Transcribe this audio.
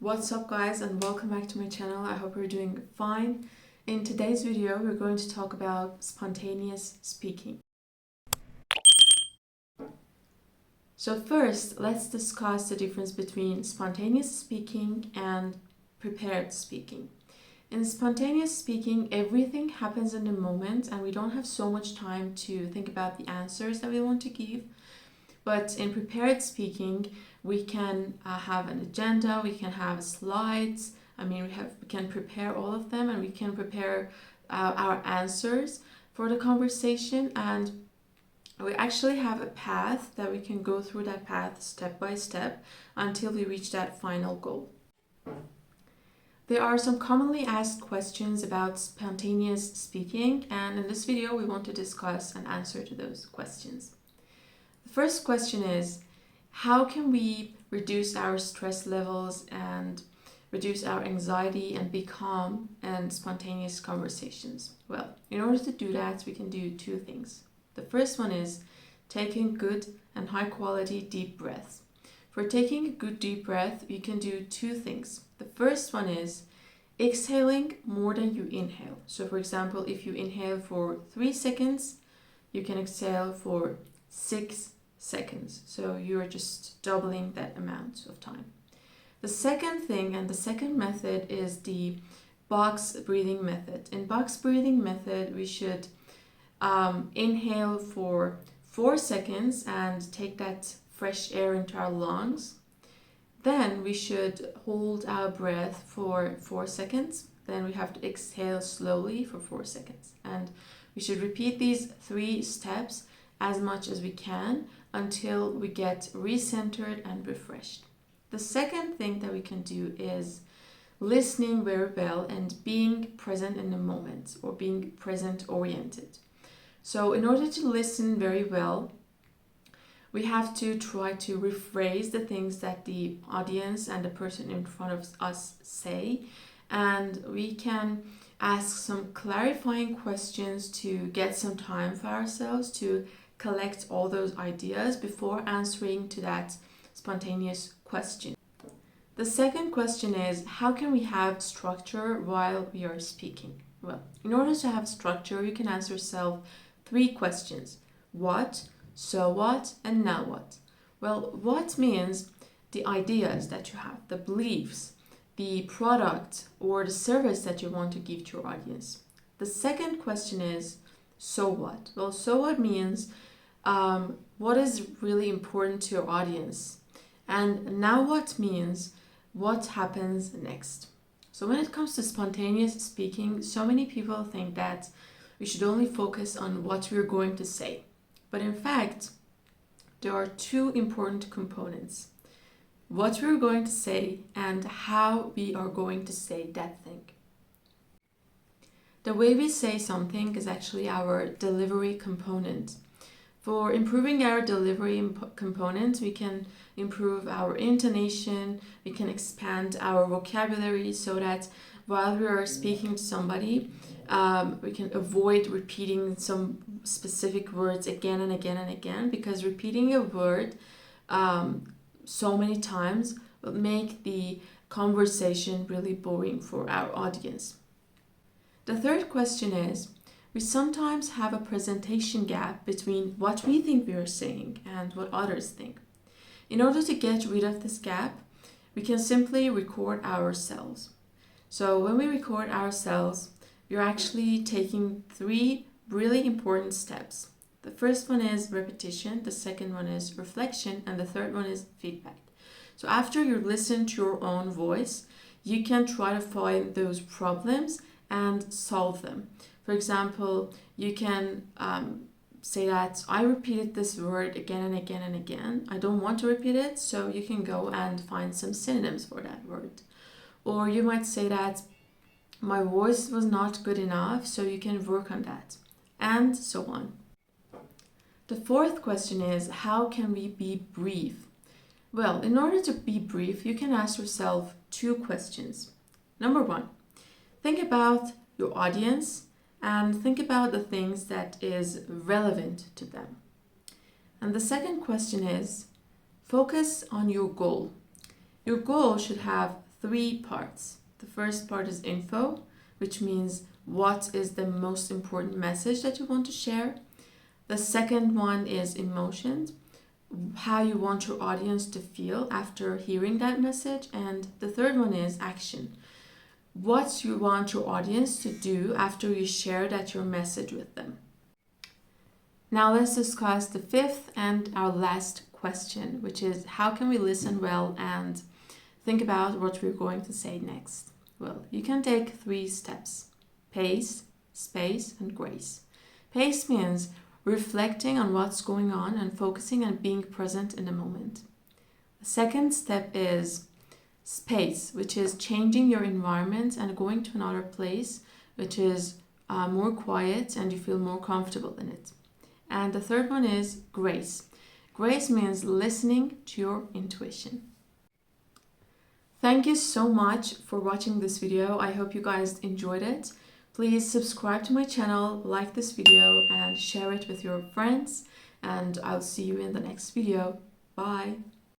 What's up guys, and welcome back to my channel. I hope you're doing fine. In today's video we're going to talk about spontaneous speaking. So first, let's discuss the difference between spontaneous speaking and prepared speaking. In spontaneous speaking, everything happens in the moment and we don't have so much time to think about the answers that we want to give. But in prepared speaking, we can have an agenda, we can have slides. We can prepare all of them, and we can prepare our answers for the conversation, and we actually have a path that we can go through that path step by step until we reach that final goal. There are some commonly asked questions about spontaneous speaking, and in this video we want to discuss an answer to those questions. The first question is, how can we reduce our stress levels and reduce our anxiety and be calm in spontaneous conversations? Well, in order to do that, we can do two things. The first one is taking good and high quality deep breaths. For taking a good deep breath, you can do two things. The first one is exhaling more than you inhale. So for example, if you inhale for 3 seconds, you can exhale for 6 seconds. So you're just doubling that amount of time. The second thing and the second method is the box breathing method. In box breathing method, we should inhale for 4 seconds and take that fresh air into our lungs. Then we should hold our breath for 4 seconds. Then we have to exhale slowly for 4 seconds. And we should repeat these 3 steps as much as we can until we get recentered and refreshed. The second thing that we can do is listening very well and being present in the moment, or being present oriented. So in order to listen very well, we have to try to rephrase the things that the audience and the person in front of us say, and we can ask some clarifying questions to get some time for ourselves to collect all those ideas before answering to that spontaneous question. The second question is, how can we have structure while we are speaking? Well, in order to have structure, you can ask yourself 3 questions. What, so what, and now what? Well, what means the ideas that you have, the beliefs, the product or the service that you want to give to your audience. The second question is, so what? Well, so what means what is really important to your audience. And now what means what happens next. So when it comes to spontaneous speaking, so many people think that we should only focus on what we're going to say. But in fact, there are 2 important components: what we're going to say and how we are going to say that thing. The way we say something is actually our delivery component. For improving our delivery component, we can improve our intonation, we can expand our vocabulary so that while we are speaking to somebody, we can avoid repeating some specific words again and again and again, because repeating a word so many times will make the conversation really boring for our audience. The third question is, we sometimes have a presentation gap between what we think we are saying and what others think. In order to get rid of this gap, we can simply record ourselves. So when we record ourselves, we're actually taking 3 really important steps. The first one is repetition, the second one is reflection, and the third one is feedback. So after you listen to your own voice, you can try to find those problems and solve them. For example, you can say that I repeated this word again and again and again. I don't want to repeat it, so you can go and find some synonyms for that word. Or you might say that my voice was not good enough, so you can work on that, and so on. The fourth question is, how can we be brief? Well, in order to be brief, you can ask yourself 2 questions. Number 1, think about your audience and think about the things that is relevant to them. And the second question is, focus on your goal. Your goal should have three parts. The first part is info, which means what is the most important message that you want to share. The second one is emotions, how you want your audience to feel after hearing that message. And the third one is action, what you want your audience to do after you share your message with them. Now let's discuss the fifth and our last question, which is how can we listen well and think about what we're going to say next? Well, you can take 3 steps: pace, space, and grace. Pace means reflecting on what's going on and focusing on being present in the moment. The second step is space, which is changing your environment and going to another place which is more quiet and you feel more comfortable in it. And the third one is grace. Grace means listening to your intuition. Thank you so much for watching this video. I hope you guys enjoyed it. Please subscribe to my channel, like this video, and share it with your friends. And I'll see you in the next video. Bye!